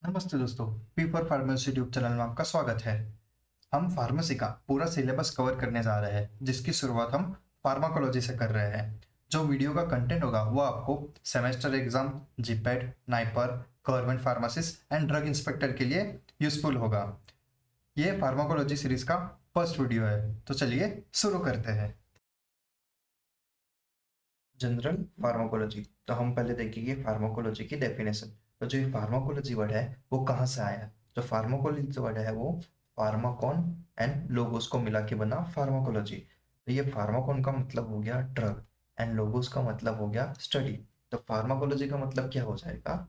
नमस्ते दोस्तों, P for pharmacy YouTube channel में आपका स्वागत है। हम फार्मेसी का पूरा सिलेबस कवर करने जा रहे हैं, जिसकी शुरुआत हम फार्माकोलॉजी से कर रहे हैं। जो वीडियो का कंटेंट होगा वो आपको semester exam, GPAT, NIPER, government pharmacist and drug inspector के लिए यूजफुल होगा। ये फार्माकोलॉजी सीरीज का फर्स्ट वीडियो है, तो चलिए शुरू करते हैं। जनरल फार्माकोलॉजी, तो हम पहले देखेंगे फार्माकोलॉजी की डेफिनेशन। तो जो ये फार्माकोलॉजी वर्ड है वो कहाँ से आया? जो फार्माकोलॉजी वर्ड है वो फार्माकॉन एंड लोगोस को मिला के बना फार्माकोलॉजी। तो ये फार्माकॉन का मतलब हो गया ड्रग एंड लोगोस का मतलब हो गया स्टडी। तो फार्माकोलॉजी का मतलब क्या हो जाएगा?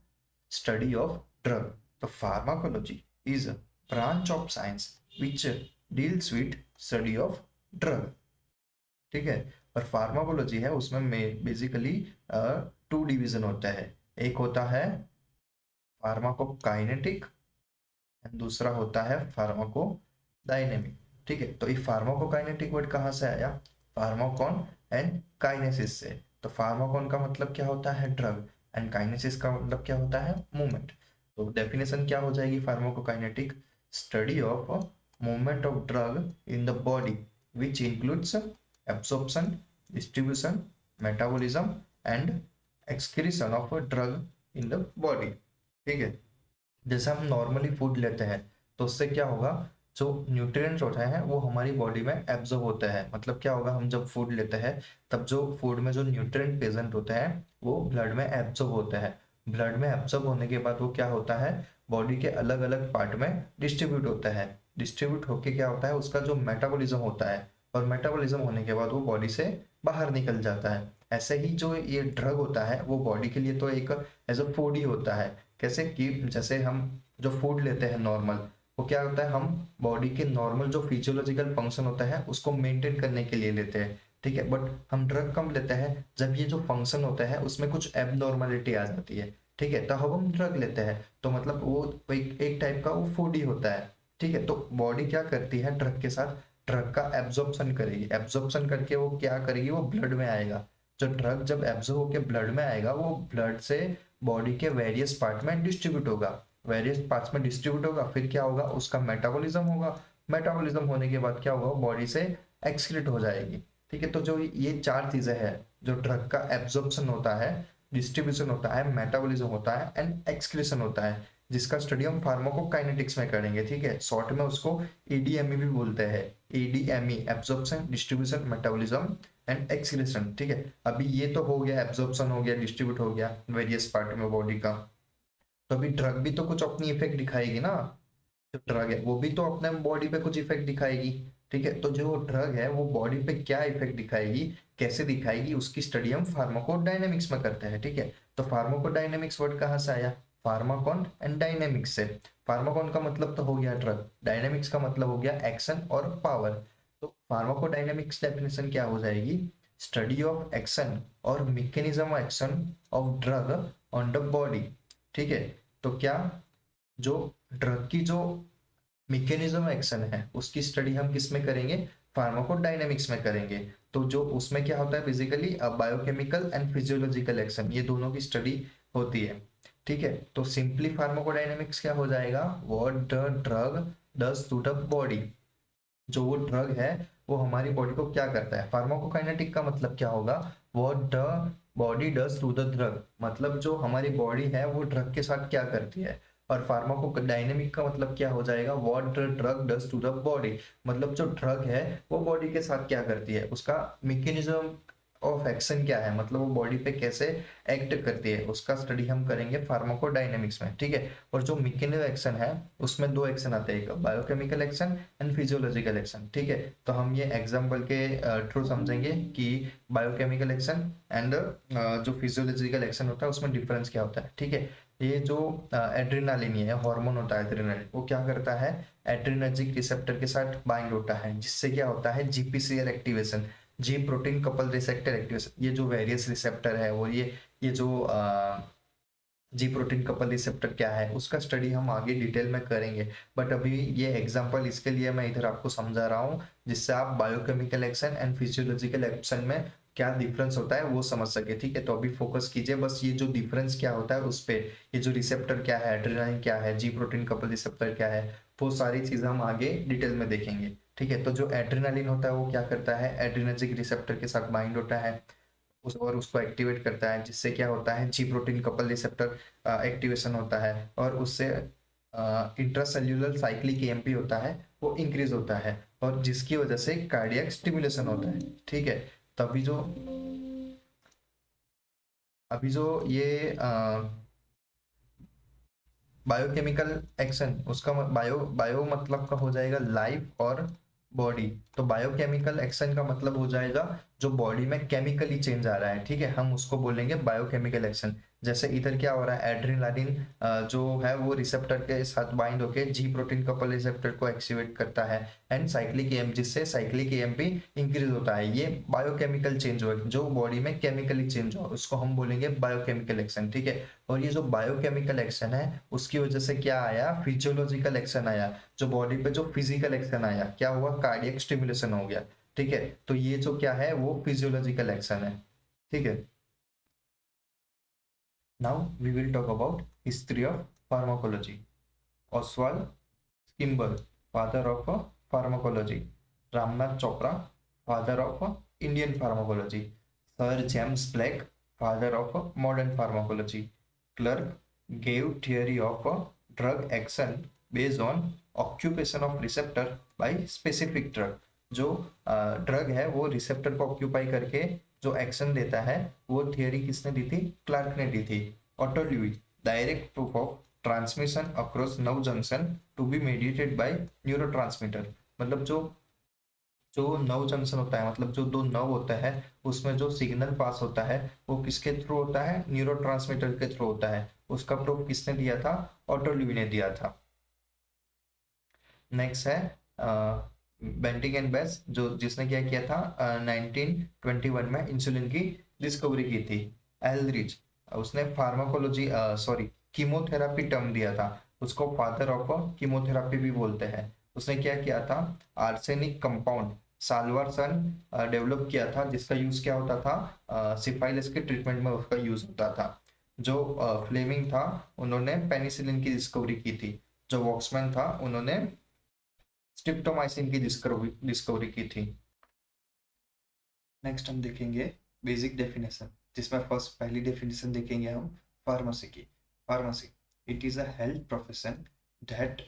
Study of drug. तो pharmacology is a branch of science which deals with study of drug. ठीक है। और फार्माकोलॉजी है उसमें बेसिकली टू डिवीजन होता है। एक होता है फार्माकोकाइनेटिक एंड दूसरा होता है फार्माकोडायनेमिक। ठीक है। तो ये फार्माकोकाइनेटिक वर्ड कहाँ से आया? फार्माकॉन एंड काइनेसिस से। तो फार्माकॉन का मतलब क्या होता है? ड्रग। एंड काइनेसिस का मतलब क्या होता है? मूवमेंट। तो डेफिनेशन क्या हो जाएगी pharmacokinetic? Study of movement of drug in the body which includes absorption, distribution, metabolism and excretion of a drug in the body। ठीक है। जैसे हम नॉर्मली फूड लेते हैं तो उससे क्या होगा? जो न्यूट्रिएंट्स होते हैं वो हमारी बॉडी में एब्जॉर्ब होते हैं। मतलब क्या होगा? हम जब फूड लेते हैं तब जो फूड में जो न्यूट्रिएंट प्रेजेंट होते हैं वो ब्लड में एब्जॉर्ब होते हैं। ब्लड में एब्जॉर्ब होने के बाद वो क्या होता है? बॉडी के अलग अलग पार्ट में डिस्ट्रीब्यूट होता है। डिस्ट्रीब्यूट होके क्या होता है? उसका जो मेटाबॉलिज्म होता है, और मेटाबॉलिज्म होने के बाद वो बॉडी से बाहर निकल जाता है। ऐसे ही जो ये ड्रग होता है वो बॉडी के लिए तो एक एज अ फूड ही होता है। कैसे कि जैसे हम जो फूड लेते हैं नॉर्मल, वो क्या होता है? हम बॉडी के नॉर्मल जो फिजियोलॉजिकल फंक्शन होता है उसको मेंटेन करने के लिए लेते हैं। ठीक है। बट हम ड्रग कब लेते हैं? जब ये जो फंक्शन होता है उसमें कुछ एबनॉर्मलिटी आ जाती है। ठीक है। तो हम ड्रग लेते हैं तो मतलब वो एक टाइप का वो फूड ही होता है। ठीक है। तो बॉडी क्या करती है ड्रग के साथ? ड्रग का एब्जॉर्प्शन करेगी। एब्जॉर्प्शन करके वो क्या करेगी? वो ब्लड में आएगा। जो ड्रग जब एब्जॉर्ब होकर ब्लड में आएगा वो ब्लड से बॉडी के वेरियस पार्ट में डिस्ट्रीब्यूट होगा। वेरियस पार्ट्स में डिस्ट्रीब्यूट होगा, फिर क्या होगा? उसका मेटाबॉलिज्म होगा। मेटाबॉलिज्म होने के बाद क्या होगा? बॉडी से एक्सक्रीट हो जाएगी। ठीक है। तो जो ये चार चीजें हैं, जो ड्रग का एब्जॉर्प्शन होता है, डिस्ट्रीब्यूशन होता है, मेटाबॉलिज्म होता है एंड एक्सक्रीशन होता है, जिसका स्टडी हम फार्माकोकाइनेटिक्स में करेंगे। ठीक है। शॉर्ट में उसको एडीएमई भी बोलते हैं। ADME, absorption, distribution, metabolism and excretion. ठीक है। अभी ये तो हो गया, एब्जॉर्प्शन हो गया, डिस्ट्रीब्यूट हो गया वेरियस पार्ट में बॉडी का। तो अभी ड्रग भी तो कुछ अपनी इफेक्ट दिखाएगी ना। जो ड्रग है वो भी तो अपने बॉडी पे कुछ इफेक्ट दिखाएगी। ठीक है। तो जो ड्रग है वो बॉडी पे क्या इफेक्ट दिखाएगी, कैसे दिखाएगी, उसकी स्टडी हम फार्माकोडायनेमिक्स में करते हैं। ठीक है। तो फार्माकोडायनेमिक्स वर्ड कहाँ से आया? फार्माकॉन एंड डायनेमिक्स से। फार्माकॉन का मतलब तो हो गया ड्रग, डायनेमिक्स का मतलब हो गया एक्शन और पावर। तो फार्माकोडायनेमिक्स डेफिनेशन क्या हो जाएगी? स्टडी ऑफ एक्शन और mechanism action of drug on the body. ठीक है। तो क्या जो ड्रग की जो मैकेनिज्म एक्शन है उसकी स्टडी हम किस में करेंगे? फार्माकोडायनेमिक्स में करेंगे। तो जो उसमें क्या होता है basically biochemical and physiological action, ये दोनों की स्टडी होती है। ठीक है। तो सिंपली फार्माकोडायनेमिक्स क्या हो जाएगा? What the drug does to the body. जो वो ड्रग है वो हमारी बॉडी को क्या करता है। फार्माकोकाइनेटिक का मतलब क्या होगा? What the body does to the drug, मतलब जो हमारी बॉडी है वो ड्रग के साथ क्या करती है। और फार्माकोडायनेमिक का मतलब क्या हो जाएगा? What the drug does to the body, मतलब जो ड्रग है वो बॉडी के साथ क्या करती है, उसका मैकेनिज्म ऑफ एक्शन क्या है, मतलब वो बॉडी पे कैसे एक्ट करती है, उसका स्टडी हम करेंगे फार्माकोडायनेमिक्स में। ठीक है। और जो मैकेनिज्म एक्शन है उसमें दो एक्शन आते हैं, biochemical action and physiological action. ठीक है। तो हम ये एग्जांपल के थ्रू समझेंगे कि बायोकेमिकल एक्शन एंड जो फिजियोलॉजिकल एक्शन होता है उसमें डिफरेंस क्या होता है। ठीक है। ये जो एड्रेनालिन है, हार्मोन होता है एड्रेनालिन, वो क्या करता है? एड्रेनर्जिक रिसेप्टर के साथ बाइंड होता है, जिससे क्या होता है? जीपीसीआर एक्टिवेशन, जी प्रोटीन कपल रिसेप्टर एक्टिवेशन। ये जो वेरियस रिसेप्टर है वो ये जो जी प्रोटीन कपल रिसेप्टर क्या है उसका स्टडी हम आगे डिटेल में करेंगे। बट अभी ये एग्जांपल इसके लिए मैं इधर आपको समझा रहा हूँ जिससे आप biochemical action and physiological action में क्या डिफरेंस होता है वो समझ सके, ठीक है। तो अभी फोकस कीजिए बस ये जो डिफरेंस क्या होता है उस पे, ये जो रिसेप्टर क्या है, एड्रेनालिन क्या है, जी प्रोटीन कपल रिसेप्टर क्या है, वो सारी चीजें हम आगे डिटेल में देखेंगे, ठीक है। तो जो एड्रेनालिन होता है वो क्या करता है, एड्रेनर्जिक रिसेप्टर के साथ बाइंड होता है और उसको एक्टिवेट करता है, जिससे क्या होता है, जी प्रोटीन कपल रिसेप्टर एक्टिवेशन होता है और उससे इंट्रासेल्यूलर साइक्लिक एएमपी होता है वो इंक्रीज होता है और जिसकी वजह से कार्डियक स्टिमुलेशन होता है, ठीक है। तभी जो अभी जो ये बायोकेमिकल एक्शन, उसका बायो बायो मतलब का हो जाएगा लाइफ और बॉडी। तो बायोकेमिकल एक्शन का मतलब हो जाएगा जो बॉडी में केमिकली चेंज आ रहा है, ठीक है, हम उसको बोलेंगे बायोकेमिकल एक्शन। जैसे इधर क्या हो रहा है, एड्रेनालिन जो है वो रिसेप्टर के साथ बाइंड होके जी प्रोटीन कपल रिसेप्टर को एक्टिवेट करता है एंड साइक्लिक एएम, जिससे साइक्लिक एएमपी इंक्रीज होता है। ये बायोकेमिकल चेंज हुआ जो बॉडी में केमिकली चेंज हुआ उसको हम बोलेंगे बायोकेमिकल एक्शन, ठीक है। और ये जो बायोकेमिकल एक्शन है उसकी वजह से क्या आया, फिजियोलॉजिकल एक्शन आया, जो बॉडी पे जो फिजिकल एक्शन आया क्या हुआ, कार्डियक स्टिमुलेशन हो गया, ठीक है। तो ये जो क्या है वो फिजियोलॉजिकल एक्शन है, ठीक है। Now we will talk about history of pharmacology. Oswald Schmiedeberg, father of pharmacology. Ramnath Chopra, father of Indian pharmacology. Sir James Black, father of modern pharmacology. Clark gave theory of drug action based on occupation of receptor by specific drug। जो drug है वो receptor को occupy करके जो action देता है वो theory किसने दी थी, क्लार्क ने दी थी। Otto Loewi, direct proof of transmission across nerve junction to be mediated by neurotransmitter. मतलब जो जो नर्व जंक्शन होता है, मतलब जो दो नर्व होता है उसमें जो सिग्नल पास होता है वो किसके थ्रू होता है, न्यूरोट्रांसमीटर के थ्रू होता है। उसका प्रूफ किसने दिया था, ऑटो ल्यूई ने दिया था। नेक्स्ट है बेंटिंग एंड बेस, जो जिसने क्या किया था 1921 में इंसुलिन की डिस्कवरी की थी। एल्ड्रिच, उसने फार्माकोलॉजी सॉरी कीमोथेरापी टर्म दिया था, उसको फादर ऑफ कीमोथेरापी भी बोलते हैं। उसने क्या किया था, आर्सेनिक कंपाउंड साल्वारसन डेवलप किया था, जिसका यूज क्या होता था, सिफाइलिस के ट्रीटमेंट में उसका यूज होता था। जो फ्लेमिंग था उन्होंने पेनिसिलिन की डिस्कवरी की थी। जो वॉक्समैन था उन्होंने स्ट्रिप्टोमाइसिन की डिस्कवरी की थी। नेक्स्ट हम देखेंगे बेसिक डेफिनेशन, जिसमें फर्स्ट पहली डेफिनेशन देखेंगे हम फार्मेसी की। Pharmacy, it is a health profession that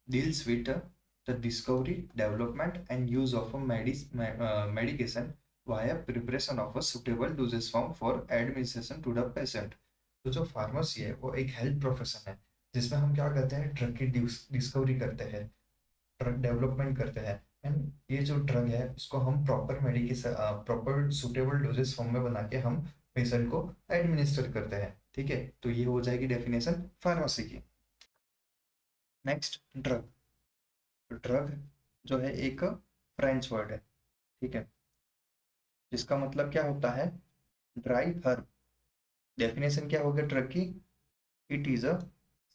deals with the discovery, development and use of medication via preparation of a suitable doses form for administration to the patient. तो जो pharmacy है वो एक health profession है जिसमें हम क्या करते हैं, ड्रग की डिस्कवरी करते हैं, ड्रग डेवलपमेंट करते हैं एंड ये जो ड्रग है उसको हम proper medication, proper suitable doses form में बना के हम पेशेंट को एडमिनिस्टर करते हैं, ठीक है। तो ये हो जाएगी डेफिनेशन फार्मेसी की। Next drug. ड्रग जो है एक फ्रेंच वर्ड है, ठीक है, जिसका मतलब क्या होता है, ड्राई हर्ब। डेफिनेशन क्या होगा ड्रग की, it is a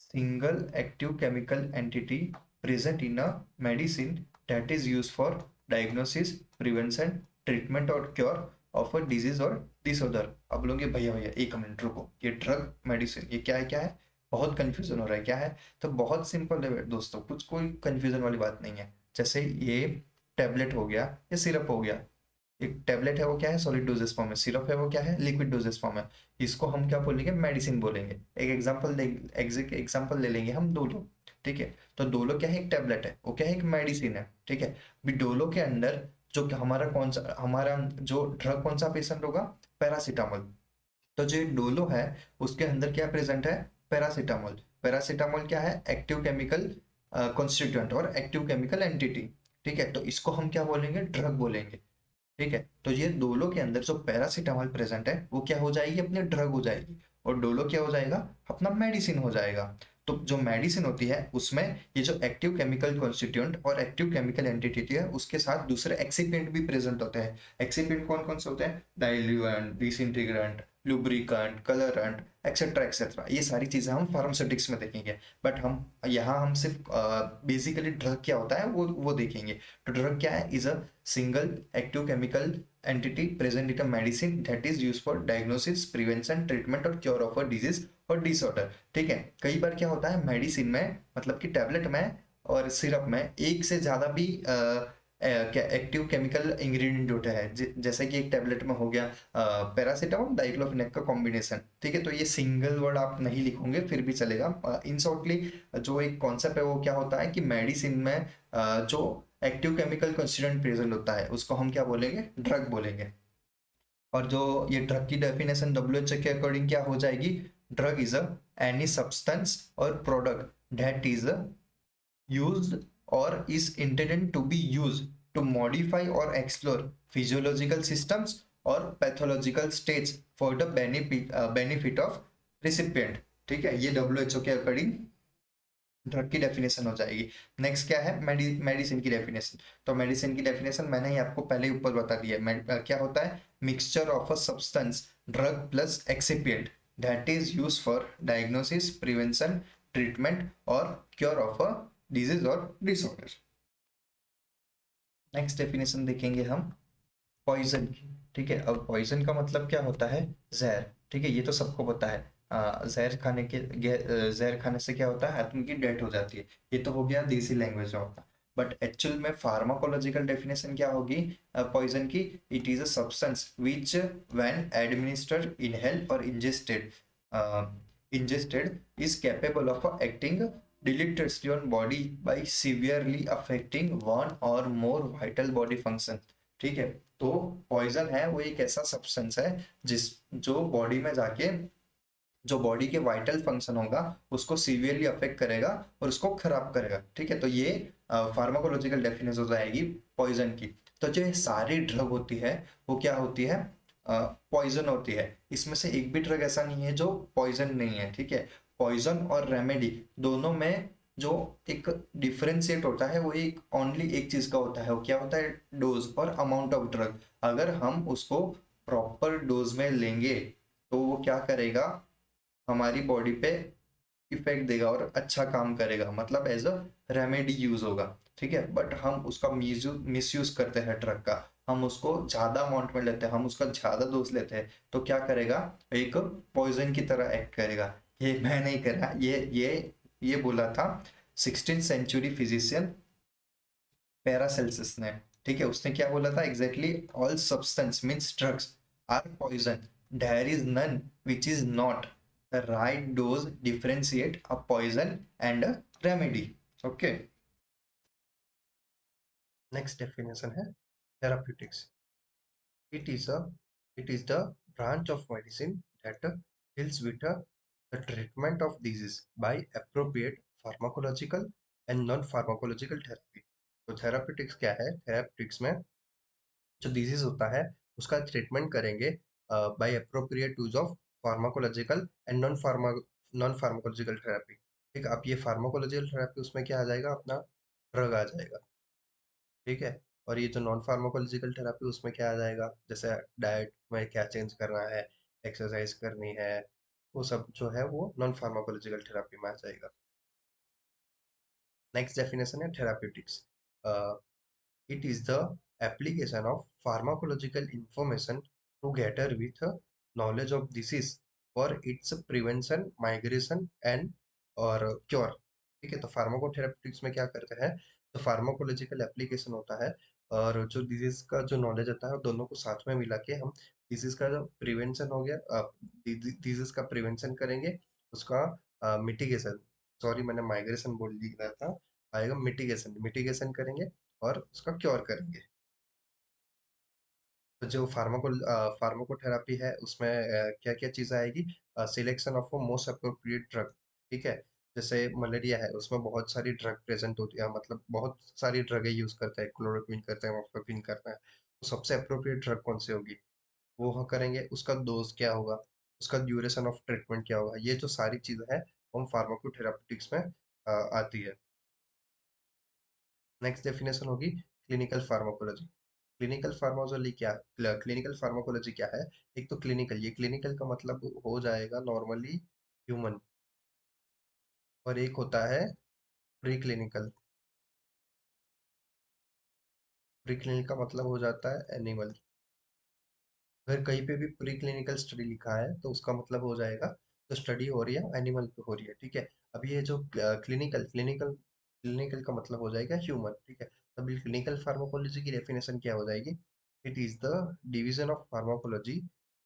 single active chemical entity present in a medicine that is used for diagnosis, prevention, treatment और cure of a disease or disorder। अब लोगे भैया भैया एक मिनट रुको, ये ड्रग मेडिसिन ये क्या है, बहुत कंफ्यूजन हो रहा है क्या है। तो बहुत सिंपल है दोस्तों, कुछ कोई कंफ्यूजन वाली बात नहीं है। जैसे ये टैबलेट हो गया, ये सिरप हो गया। एक टैबलेट है वो क्या है, सॉलिड डोजेस फॉर्म में, सिरप है वो क्या है, लिक्विड डोजेस फॉर्म में। इसको हम क्या बोलेंगे, मेडिसिन बोलेंगे। एक एग्जांपल ले लेंगे हम डोलो, ठीक है। तो डोलो क्या है, एक टैबलेट है, वो क्या है, एक मेडिसिन है, ठीक है। अभी डोलो के अंदर जो हमारा जो ड्रग कौन सा पेशेंट होगा, पैरासीटामोल। तो जो डोलो है उसके अंदर क्या प्रेजेंट है, पैरासीटामोल। पैरासीटामोल क्या है, एक्टिव केमिकल कॉन्स्टिट्यूएंट और एक्टिव केमिकल एंटिटी, ठीक है। तो इसको हम क्या बोलेंगे, ड्रग बोलेंगे, ठीक है। तो ये डोलो के अंदर जो पैरासीटामोल प्रेजेंट है वो क्या हो जाएगी, अपने ड्रग हो जाएगी, और डोलो क्या हो जाएगा, अपना मेडिसिन हो जाएगा। तो जो मेडिसिन होती है उसमें ये जो एक्टिव केमिकल कॉन्स्टिट्यूएंट और एक्टिव केमिकल एंटिटी है उसके साथ दूसरे एक्सिपिएंट भी प्रेजेंट होते हैं। एक्सिपिएंट कौन कौन से होते हैं, diluent, disintegrant, lubricant, colourant, etcetera etcetera, ये सारी चीजें हम फार्मास्यूटिक्स में देखेंगे। बट हम सिर्फ बेसिकली ड्रग क्या होता है वो देखेंगे। तो ड्रग क्या है, is a single active chemical entity present in a medicine that is use for diagnosis, prevention, treatment और क्योर ऑफ अ डिजीज और डिसऑर्डर। ठीक है, कई बार क्या होता है मेडिसिन में, मतलब कि टैबलेट में और सिरप में एक से ज्यादा भी एक्टिव केमिकल इंग्रेडिएंट होता है, जैसे कि एक टैबलेट में हो गया पैरासीटामोल डाइक्लोफेनेक का कॉम्बिनेशन। ठीक है, तो ये सिंगल वर्ड आप नहीं लिखोगे फिर भी चलेगा। इन शॉर्टली जो एक कॉन्सेप्ट है वो क्या होता है कि मेडिसिन में जो एक्टिव केमिकल कंस्टिट्यूएंट प्रेजेंट होता है उसको हम क्या बोलेंगे, ड्रग बोलेंगे। और जो ये ड्रग की डेफिनेशन डब्ल्यूएचओ के अकॉर्डिंग क्या हो जाएगी, drug is a any substance और product that is used or is intended to be used to modify or explore physiological systems or pathological states for the benefit of recipient। ठीक है, ये WHO के according drug की definition हो जाएगी। Next क्या है, मेडिसिन की डेफिनेशन। तो मेडिसिन की डेफिनेशन मैंने ही आपको पहले ऊपर बता दिया है। क्या होता है, mixture of a substance drug plus excipient that is use for diagnosis, prevention, treatment और क्योर ऑफ अ डिजीज और डिसऑर्डर। नेक्स्ट डेफिनेशन देखेंगे हम पॉइजन की। ठीक है, अब पॉइजन का मतलब क्या होता है, जहर। ठीक है, ये तो सबको पता है। जहर खाने से क्या होता है, आदमी की डेथ हो जाती है। ये तो हो गया देसी लैंग्वेज में होता। बट एक्चुअल में फार्माकोलॉजिकल डेफिनेशन क्या होगी पॉइजन की, it is a substance which when administered, inhaled और ingested is capable of acting deleteriously on body by severely affecting one or more vital body function। ठीक है, तो पॉइजन है वो एक ऐसा सब्सटेंस है जिस जो बॉडी में जाके जो बॉडी के वाइटल फंक्शन होगा उसको सीवियरली अफेक्ट करेगा और उसको खराब करेगा। ठीक है, तो ये फार्माकोलॉजिकल डेफिनेशन हो जाएगी पॉइजन की। तो जो ये सारी ड्रग होती है वो क्या होती है, पॉइजन होती है। इसमें से एक भी ड्रग ऐसा नहीं है जो पॉइजन नहीं है। ठीक है, पॉइजन और रेमेडी दोनों में जो एक डिफरेंशिएट होता है वो एक ओनली एक चीज का होता है, वो क्या होता है, डोज और अमाउंट ऑफ ड्रग। अगर हम उसको प्रॉपर डोज में लेंगे तो वो क्या करेगा, हमारी बॉडी पे इफेक्ट देगा और अच्छा काम करेगा, मतलब एज अ रेमेडी यूज होगा। ठीक है, बट हम उसका मिसयूज करते हैं ड्रग का, हम उसको ज्यादा अमाउंट में लेते हैं, हम उसका ज्यादा डोज लेते हैं, तो क्या करेगा, एक पॉइजन की तरह एक्ट करेगा। ये मैं नहीं कर रहा, ये बोला था 16th सेंचुरी फिजिशियन पैरासेल्सिस ने। ठीक है, उसने क्या बोला था exactly, all substance means drugs are poison, there is none which is not, the right dose differentiate a poison and a remedy. Okay, next definition है therapeutics. It is a it is the branch of medicine that deals with the treatment of disease by appropriate pharmacological and non-pharmacological therapy। तो therapeutics क्या है, therapeutics में जो disease होता है उसका treatment करेंगे by appropriate use of pharmacological and non pharmacological therapy. ठीक है, अब ये फार्माकोलॉजिकल थेरेपी उसमें क्या आ जाएगा, अपना ड्रग आ जाएगा। ठीक है, और ये जो नॉन फार्माकोलॉजिकल थेरेपी उसमें क्या आ जाएगा, जैसे डाइट में क्या चेंज करना है, एक्सरसाइज करनी है, वो सब जो है वो नॉन फार्माकोलॉजिकल थेरेपी में आ जाएगा। नेक्स्ट डेफिनेशन है therapeutics. It is the application of pharmacological information together with knowledge of disease for its prevention, migration and और क्योर। ठीक है, तो फार्माकोथेरेप्यूटिक्स में क्या करते हैं, तो फार्माकोलॉजिकल एप्लीकेशन होता है और जो डिजीज का जो नॉलेज होता है दोनों को साथ में मिला के हम डिजीज का जो प्रिवेंशन हो गया, डिजीज का प्रिवेंशन करेंगे, उसका मिटिगेशन, सॉरी मैंने माइग्रेशन बोल दिया था, आएगा मिटिगेशन, मिटिगेशन करेंगे और उसका क्योर करेंगे। तो जो फार्माकोथेरेपी है उसमें क्या क्या चीज़ आएगी, selection of most appropriate drug. ठीक है, जैसे मलेरिया है उसमें बहुत सारी ड्रग प्रेजेंट होती है, मतलब बहुत सारी ड्रगें यूज करते हैं, क्लोरोक्विन करते हैं, मॉर्फिन करते हैं, तो सबसे अप्रोप्रिएट ड्रग कौन सी होगी वो हम करेंगे, उसका डोज क्या होगा, उसका ड्यूरेशन ऑफ ट्रीटमेंट क्या होगा, ये जो सारी चीज़ है वो हम फार्माकोथेरेप्यूटिक्स में आती है। नेक्स्ट डेफिनेशन होगी क्लिनिकल फार्माकोलॉजी। क्लिनिकल फार्माकोलॉजी क्या क्लिनिकल फार्माकोलॉजी क्या है? एक तो क्लिनिकल, ये क्लिनिकल का मतलब हो जाएगा नॉर्मली ह्यूमन, और एक होता है प्री क्लिनिकल। प्री क्लिनिकल का मतलब हो जाता है एनिमल। अगर कहीं पे भी प्री क्लिनिकल स्टडी लिखा है तो उसका मतलब हो जाएगा तो स्टडी हो रही है एनिमल पे हो रही है, ठीक है। अब ये जो क्लिनिकल क्लिनिकल क्लिनिकल का मतलब हो जाएगा ह्यूमन, ठीक है। तब क्लिनिकल फार्माकोलॉजी की डेफिनेशन क्या हो जाएगी? It is the division of pharmacology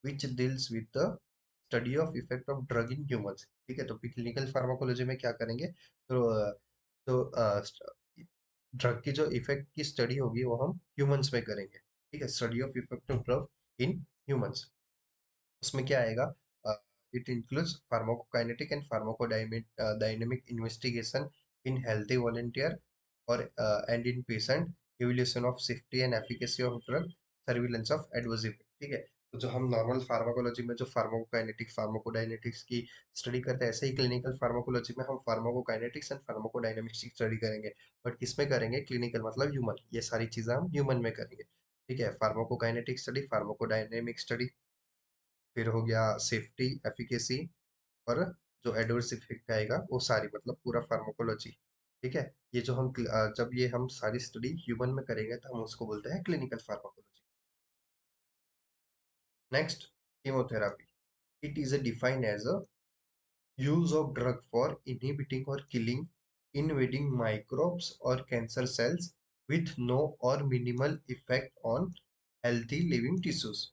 which deals with the study of effect of drug in humans, ठीक है। तो क्लिनिकल फार्माकोलॉजी में क्या करेंगे? तो ड्रग की जो इफेक्ट की स्टडी होगी वो हम ह्यूमंस में करेंगे, ठीक है। Study of effect of drug in humans, उसमें क्या आएगा? It includes pharmacokinetic and pharmacodynamic investigation in healthy volunteer और and in patient, evaluation of safety and efficacy of drug, surveillance of adverse effect, ठीक है। तो जो हम नॉर्मल फार्माकोलॉजी में जो फार्माकोकाइनेटिक फार्माकोडायनेटिक्स की स्टडी करते हैं, ऐसे ही क्लिनिकल फार्माकोलॉजी में हम फार्माकोकाइनेटिक्स एंड फार्माकोडायनेमिक्स की स्टडी करेंगे। बट किसमें करेंगे? क्लिनिकल मतलब ह्यूमन, ये सारी चीजें हम ह्यूमन में करेंगे, ठीक है। फार्माकोकाइनेटिक स्टडी, फार्माकोडायनेमिक स्टडी, फिर हो गया सेफ्टी, एफिकेसी, और जो एडवर्स इफेक्ट आएगा वो सारी, मतलब पूरा फार्माकोलॉजी, ठीक है। ये जो हम जब ये हम सारी स्टडी ह्यूमन में करेंगे तो हम उसको बोलते हैं clinical pharmacology. Next, chemotherapy. It is a defined as a use of drug for inhibiting or killing invading microbes or cancer cells with no or minimal effect on healthy living tissues।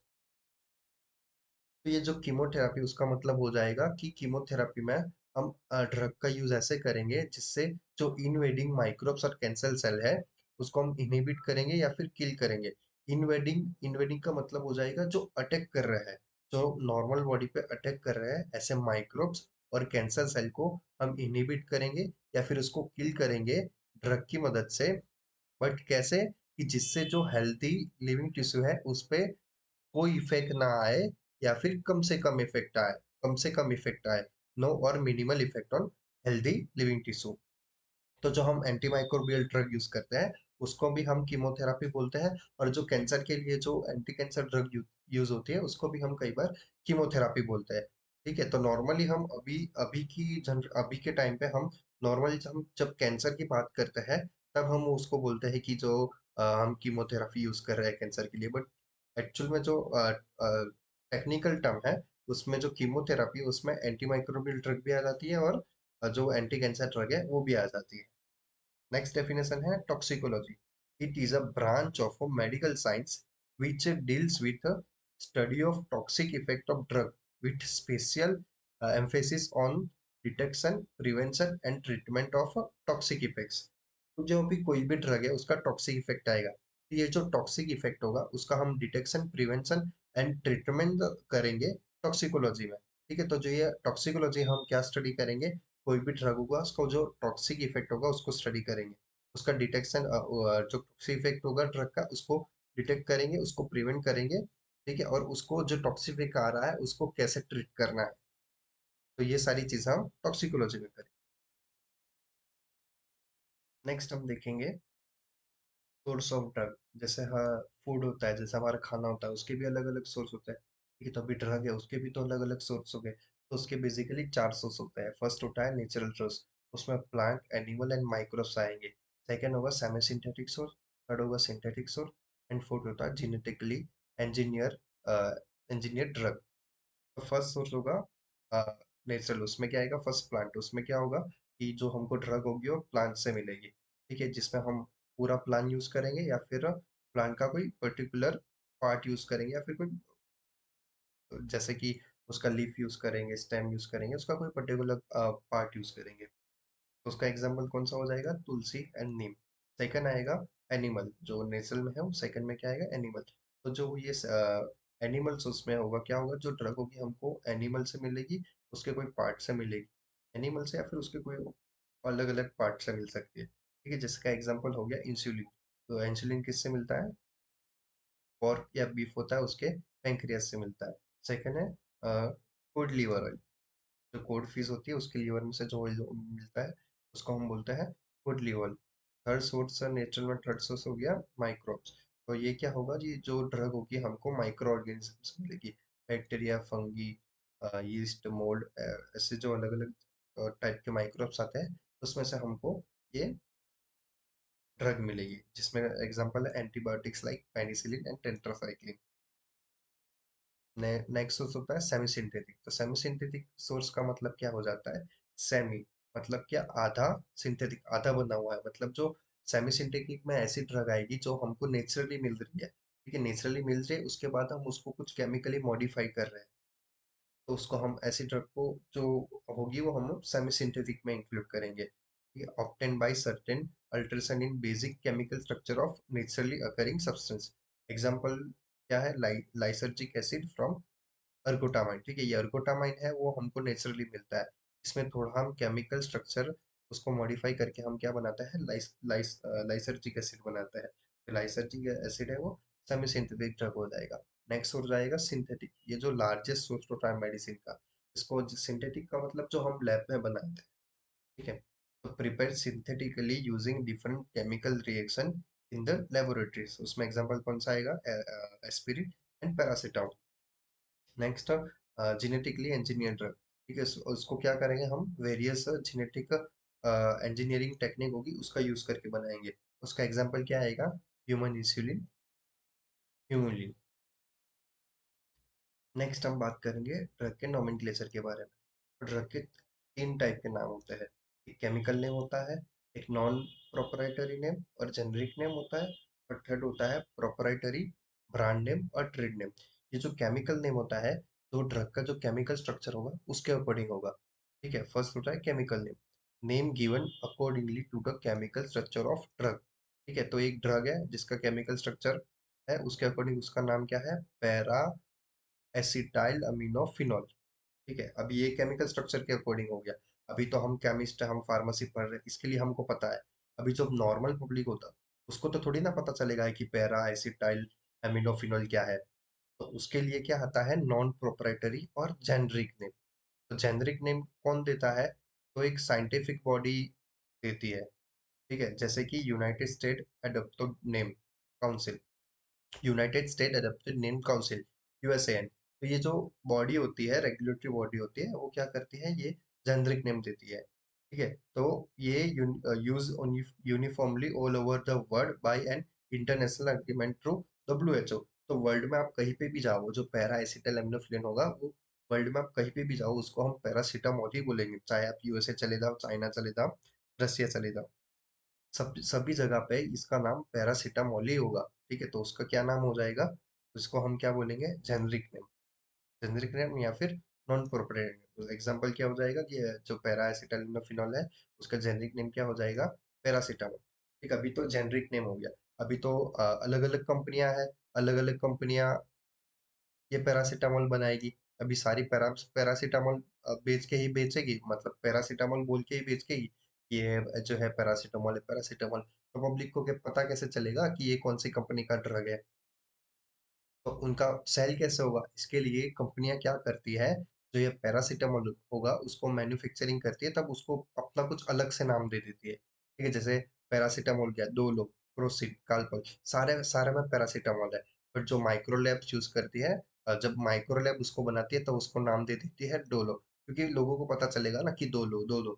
तो ये जो chemotherapy, उसका मतलब हो जाएगा कि chemotherapy में हम ड्रग का यूज ऐसे करेंगे जिससे जो इनवेडिंग माइक्रोब्स और कैंसर सेल है उसको हम इनहिबिट करेंगे या फिर किल करेंगे। इनवेडिंग इनवेडिंग का मतलब हो जाएगा जो अटैक कर रहा है, जो नॉर्मल बॉडी पे अटैक कर रहा है, ऐसे माइक्रोब्स और कैंसर सेल को हम इनहिबिट करेंगे या फिर उसको किल करेंगे ड्रग की मदद से। बट कैसे? कि जिससे जो हेल्थी लिविंग टिश्यू है उस पे कोई इफेक्ट ना आए, या फिर कम से कम इफेक्ट आए, कम से कम इफेक्ट आए, नो और minimal effect on healthy living tissue. तो जो हम एंटीमाइक्रोबियल ड्रग यूज करते हैं उसको भी हम कीमोथेरापी बोलते हैं, और जो कैंसर के लिए जो एंटी कैंसर ड्रग यूज होती है उसको भी हम कई बार कीमोथेरापी बोलते हैं, ठीक है। तो नॉर्मली हम अभी अभी के टाइम पे हम नॉर्मली हम जब कैंसर की बात करते हैं तब हम उसको बोलते हैं कि जो हम कीमोथेरापी यूज कर रहे हैं कैंसर के लिए। बट एक्चुअल में जो टेक्निकल टर्म है उसमें जो कीमोथेरापी, उसमें एंटीमाइक्रोबियल ड्रग भी आ जाती है और जो एंटी कैंसर ड्रग है वो भी आ जाती है। नेक्स्ट डेफिनेशन है toxicology. It is a branch of medical science which deals with the study of toxic effect of drug with special emphasis on detection, prevention and treatment of toxic effects। तो जो भी कोई भी drug है उसका toxic effect आएगा, तो ये जो टॉक्सिक इफेक्ट होगा उसका हम डिटेक्शन, प्रिवेंशन एंड ट्रीटमेंट करेंगे टॉक्सिकोलॉजी में, ठीक है। तो जो ये टॉक्सिकोलॉजी हम क्या स्टडी करेंगे? कोई भी ड्रग होगा उसका जो टॉक्सिक इफेक्ट होगा उसको स्टडी करेंगे, उसका डिटेक्शन, जो टॉक्सिक इफेक्ट होगा ड्रग का उसको डिटेक्ट करेंगे, उसको प्रिवेंट करेंगे, ठीक है। और उसको जो टॉक्सिक इफेक्ट आ रहा है उसको कैसे ट्रीट करना है, तो ये सारी चीजें हम टॉक्सिकोलॉजी में करेंगे। नेक्स्ट हम देखेंगे सोर्स ऑफ ड्रग। जैसे हाँ, फूड होता है, जैसे हमारा खाना होता है उसके भी अलग अलग सोर्स होते हैं, ठीक है। तो अभी ड्रग है उसके भी तो अलग अलग सोर्स हो गए। तो उसके बेसिकली चार सोर्स होते हैं। फर्स्ट होता है नेचुरल सोर्स, उसमें प्लांट, एनिमल एंड माइक्रोब्स आएंगे। सेकंड होगा सेमी सिंथेटिक सोर्स, थर्ड होगा सिंथेटिक सोर्स, एंड फोर्थ होता है जेनेटिकली इंजीनियर इंजीनियर ड्रग। तो फर्स्ट सोर्स होगा नेचुरल, उसमें क्या आएगा? फर्स्ट प्लांट, उसमें क्या होगा कि जो हमको ड्रग होगी वो प्लांट से मिलेगी, ठीक है। जिसमें हम पूरा प्लांट यूज करेंगे या फिर प्लांट का कोई पर्टिकुलर पार्ट यूज करेंगे, या फिर कोई जैसे कि उसका लीफ यूज करेंगे, स्टेम यूज करेंगे, उसका कोई पर्टिकुलर पार्ट यूज करेंगे। तो उसका एग्जाम्पल कौन सा हो जाएगा? तुलसी एंड नीम। सेकंड आएगा एनिमल, जो नेचुरल में है वो सेकंड में क्या आएगा? एनिमल। तो जो ये एनिमल्स उसमें होगा, क्या होगा? जो ड्रग होगी हमको एनिमल से मिलेगी, उसके कोई पार्ट से मिलेगी, एनिमल से या फिर उसके कोई अलग अलग पार्ट से मिल सकती है, ठीक है। जिसका एग्जाम्पल हो गया इंसुलिन। तो इंसुलिन किससे मिलता है? पोर्क या बीफ होता है उसके पेंक्रियास से मिलता है। सेकंड है गुड लीवर ऑयल, जो कोड फीस होती है उसके लीवर में से जो ऑयल मिलता है उसको हम बोलते हैं good liver. Third source natural में थर्ड सोर्स हो गया माइक्रोब्स। तो ये क्या होगा जी, जो ड्रग होगी हमको माइक्रो ऑर्गेनिजम्स मिलेगी, बैक्टीरिया, फंगी, यीस्ट, मोल्ड, ऐसे जो अलग अलग टाइप के माइक्रोब्स आते हैं, उसमें से हमको ये ड्रग मिलेगी, जिसमें एग्जांपल है antibiotics like penicillin and tetracycline. Next source होता है सेमी सिंथेटिक। तो सेमी सिंथेटिक सोर्स का मतलब क्या हो जाता है, सेमी मतलब क्या, आधा, सिंथेटिक आधा बना हुआ है, मतलब जो सेमी सिंथेटिक में ऐसी ड्रग आएगी जो हमको नेचुरली मिल रही है, ठीक है, नेचुरली मिल रही है, उसके बाद हम उसको कुछ केमिकली मॉडिफाई कर रहे हैं, तो उसको हम ऐसी ड्रग को जो होगी वो हम सेमी सिंथेटिक में इंक्लूड करेंगे, ठीक है, obtain by certain alteration in basic chemical structure of naturally occurring substance. Example क्या है, लाइसर्जिक एसिड फ्रॉम अर्गोटामाइन, ठीक है, ये अर्गोटामाइन है वो हमको नेचुरली मिलता है, इसमें थोड़ा हम केमिकल स्ट्रक्चर उसको मॉडिफाई करके हम क्या बनाते हैं, लाइसर्जिक एसिड बनाते हैं, तो लाइसर्जिक एसिड है वो सेमी सिंथेटिक ड्रग हो जाएगा। नेक्स्ट हो जाएगा सिंथेटिक, ये जो लार्जेस्ट सोर्स होता है मेडिसिन का, इसको सिंथेटिक का मतलब जो हम लैब में बनाते हैं, ठीक है, तो prepare synthetically using different chemical reaction in the laboratories, उसमें एग्जांपल कौन सा आएगा, aspirin and paracetamol. Next, genetically engineer drug, ठीक है, उसको क्या करेंगे हम, वेरियस जेनेटिक इंजीनियरिंग टेक्निक होगी उसका यूज करके बनाएंगे, उसका एग्जांपल क्या आएगा, ह्यूमन इंसुलिन, ह्यूमुलिन। नेक्स्ट हम बात करेंगे ड्रग के नोमेनक्लेचर के बारे में। ड्रग के तीन टाइप के नाम होते हैं, एक केमिकल नेम होता है, एक नॉन प्रोप्राइटरी नेम और जेनरिक नेम होता है, और थर्ड होता है प्रोप्राइटरी, ब्रांड नेम और ट्रेड नेम। ये जो केमिकल नेम होता है, तो ड्रग का जो केमिकल स्ट्रक्चर होगा उसके अकॉर्डिंग होगा, ठीक है। फर्स्ट होता है chemical name, name given accordingly to the chemical structure of drug, ठीक है, तो एक ड्रग है जिसका केमिकल स्ट्रक्चर है उसके अकॉर्डिंग उसका नाम क्या है, पैरा एसिटाइल अमीनोफिनॉल, ठीक है। अब ये केमिकल स्ट्रक्चर के अकॉर्डिंग हो गया। अभी तो हम केमिस्ट है, हम फार्मेसी पढ़ रहे हैं, इसके लिए हमको पता है। अभी जो नॉर्मल पब्लिक होता, उसको तो थोड़ी ना पता चलेगा कि पैरा एसिटाइल अमीनोफिनॉल क्या है, तो उसके लिए क्या आता है, नॉन प्रोप्राइटरी और जेनरिक नेम। तो जेनरिक नेम कौन देता है, तो एक साइंटिफिक बॉडी देती है, ठीक है, जैसे कि United State adapted name council, United State adapted name council, USAN. तो ये जो बॉडी होती है, रेगुलेटरी बॉडी होती है, वो क्या करती है, ये जेनरिक नेम देती है, ठीक है। तो ये use uniformly all over the world by an international agreement through WHO. तो वर्ल्ड में आप कहीं पे भी जाओ, जो पैरा एसिटाइल एमिनोफिलिन होगा वो वर्ल्ड में आप कहीं पे भी जाओ उसको हम पैरासीटामोल ही बोलेंगे, चाहे आप यूएसए चले जाओ, चाइना चले जाओ, रसिया चले जाओ, सब सभी जगह पे इसका नाम पैरासीटामोल ही होगा, ठीक है। तो उसका क्या नाम हो जाएगा, उसको हम क्या बोलेंगे, जेनरिक नेम, जेनरिक नेम या फिर नॉन प्रोप्राइटरी नेम। एग्जांपल क्या हो जाएगा कि जो पैरासिटामिनोफिनॉल है, उसका जेनरिक नेम क्या हो जाएगा, पैरासीटामोल, ठीक। अभी तो जेनरिक नेम हो गया। अभी तो अलग अलग कंपनियां हैं, अलग अलग कंपनियां ये पैरासीटामोल बनाएगी। अभी सारी पैरासीटामोल बेच के ही बेचेगी, मतलब पैरासीटामोल बोल के ही बेचेगी, ये जो है पैरासीटामोल है, पैरासीटामोल। तो पब्लिक को क्या पता कैसे चलेगा कि ये कौन सी कंपनी का ड्रग है, तो उनका सेल कैसे होगा, इसके लिए कंपनियां क्या करती है, जो ये पैरासीटामोल होगा उसको मैन्युफैक्चरिंग करती है, तब उसको अपना कुछ अलग से नाम दे देती है, ठीक है। जैसे पैरासीटामोल क्या, डोलो, क्रोसिन, कालपल, सारे सारे में पैरासीटामोल है। पर जो माइक्रोलैब यूज करती है, जब माइक्रोलैब उसको बनाती है तो उसको नाम दे देती है डोलो, क्योंकि लोगों को पता चलेगा ना कि डोलो डोलो,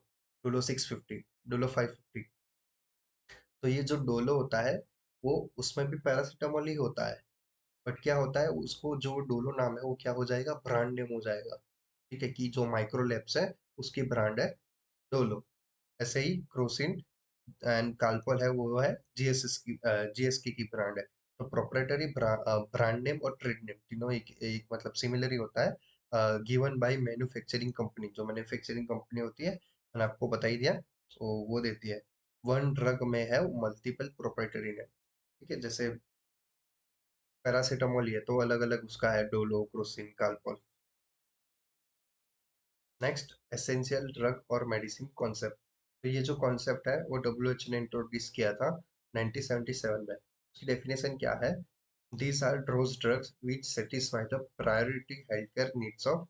डोलो 650, डोलो 550। तो ये जो डोलो होता है, वो उसमें भी पैरासीटामोल ही होता है, बट क्या होता है, उसको जो डोलो नाम है वो क्या हो जाएगा, ब्रांड नेम हो जाएगा, ठीक है, कि जो माइक्रोलैब्स है उसकी ब्रांड है डोलो। ऐसे ही क्रोसिन एंड काल्पल है, वो है जीएसएस की, जीएसके की ब्रांड है। तो प्रोप्राइटरी ब्रांड नेम और ट्रेड नेम तीनों एक मतलब सिमिलर ही होता है, गिवन बाय मैन्युफैक्चरिंग कंपनी, जो मैन्युफैक्चरिंग कंपनी होती है, मैंने आपको बता ही दिया, तो वो देती है। वन ड्रग में है मल्टीपल प्रोप्राइटरी नेम, ठीक है, जैसे पैरासीटामोल ही है तो अलग अलग उसका है, Dolo, Crocin, Calpol. Next, essential drug और मेडिसिन कॉन्सेप्ट। तो ये जो कॉन्सेप्ट है वो डब्ल्यूएच ने इंट्रोड्यूस किया था 1977 में। उसकी डेफिनेशन क्या है, these are those drugs which satisfy the priority healthcare needs of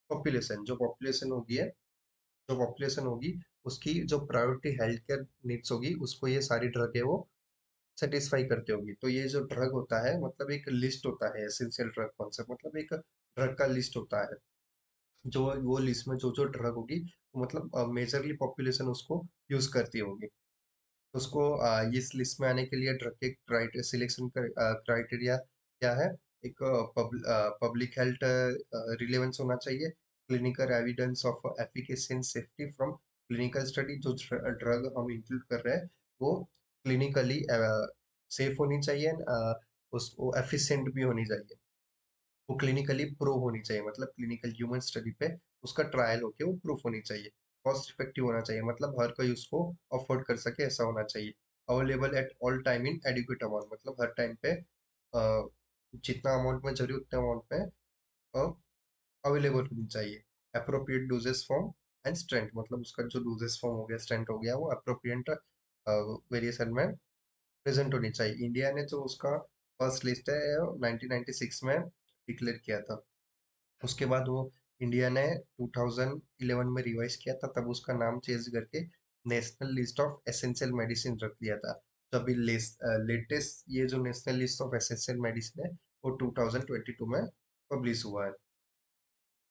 population। जो पॉपुलेशन होगी है, जो पॉपुलेशन होगी उसकी जो प्रायोरिटी हेल्थ केयर नीड्स होगी, उसको ये सारी ड्रग है वो सेटिस्फाई करती होगी। तो ये जो ड्रग होता है मतलब एक लिस्ट होता है, एसेंशियल ड्रग कॉन्सेप्ट मतलब एक ड्रग का लिस्ट होता है। जो वो लिस्ट में जो ड्रग होगी मतलब मेजरली पॉपुलेशन उसको यूज करती होगी। उसको इस लिस्ट में आने के लिए ड्रग के सिलेक्शन क्राइटेरिया क्या है? एक पब्लिक हेल्थ रिलेवेंस होना चाहिए, clinical evidence of efficacy and safety from clinical study. जो ड्रग हम इंक्लूड कर रहे हैं वो क्लिनिकली सेफ होनी चाहिए, उसको एफिशिएंट भी होनी चाहिए, वो क्लिनिकली प्रूव होनी चाहिए, मतलब क्लिनिकल ह्यूमन स्टडी पे उसका ट्रायल होके वो प्रूफ होनी चाहिए, कॉस्ट इफेक्टिव होना चाहिए, मतलब हर कोई उसको अफोर्ड कर सके ऐसा होना चाहिए, available at all time in adequate amount, मतलब हर टाइम पे जितना अमाउंट में जरूरी उतने अमाउंट में अवेलेबल होनी चाहिए, appropriate doses form and strength, मतलब उसका जो डोजेस फॉर्म हो गया, स्ट्रेंथ हो गया, वो अप्रोप्रिएट वेरिएशन में प्रेजेंट होनी चाहिए। इंडिया ने जो उसका फर्स्ट लिस्ट है 1996 में डिक्लेयर किया था। उसके बाद वो इंडिया ने 2011 में रिवाइज किया था, तब उसका नाम चेंज करके national list of essential medicine रख दिया था। तो अभी लेटेस्ट ये जो national list of essential medicine है वो 2022 में पब्लिश हुआ है।